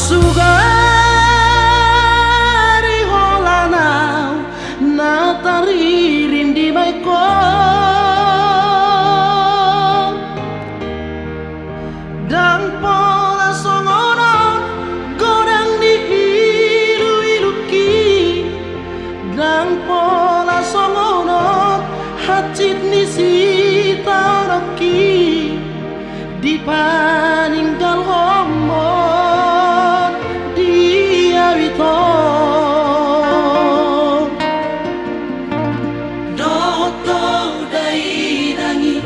sugari holanau na taririn di maiko dan pola songono godang di ilu-iluki dan pola songono hacit ni sitaroki di paninggal homon dia wito doto dai nangi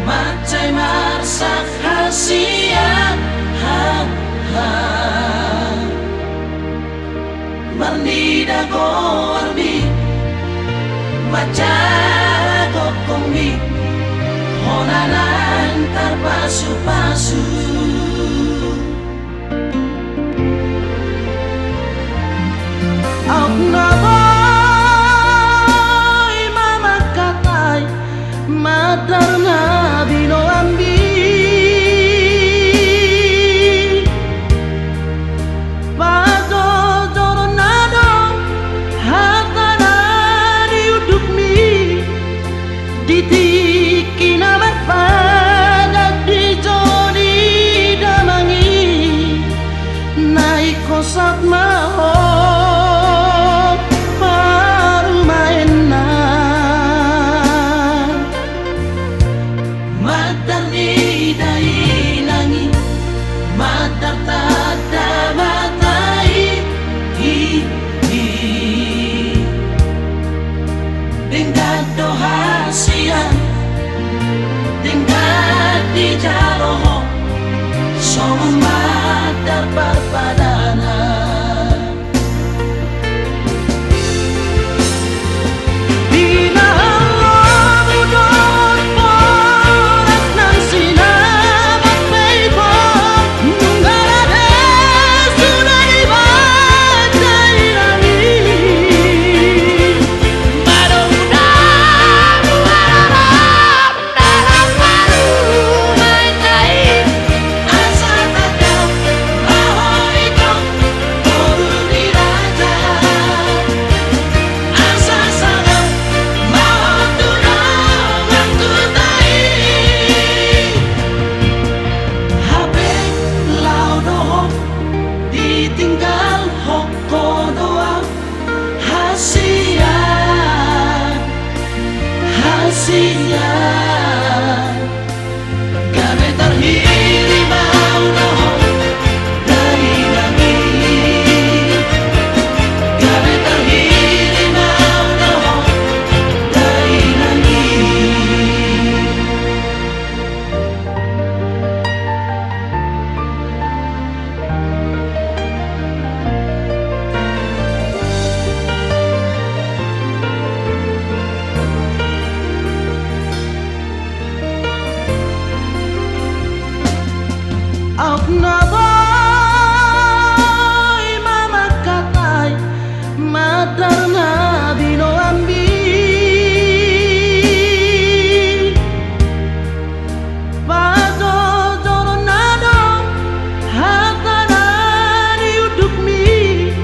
macai marsak hasian marnida gormi majago komi honanan terpasu-pasu Auk naboy mama katay madar na bino ambi Pado doronado hatana diuduk mi ditiki nama padat di jodi damangi naik kosat maho baru mainna madar ni dai nangi madar tada matai dengan doa siang dengan di jaloh semua dapat padana bila Allah mudon porak nan sinamat peipo nunggal ada sudah dibaca ilami tinggal hoko doang hasilnya gabe terhiri mau dohong dari nami gabe terhiri mau dohong dari nami Auk naboy mama katay madar na bino ambi Pado doronado hatana diuduk mi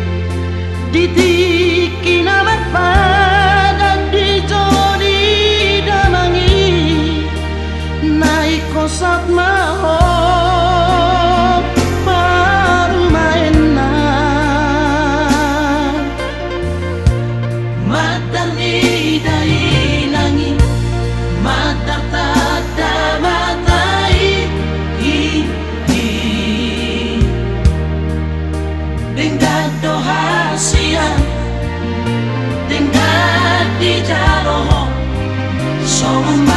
ditiki nama padat di jodi damangi naik kosat maho dengan doa siang dengan di jaloh semua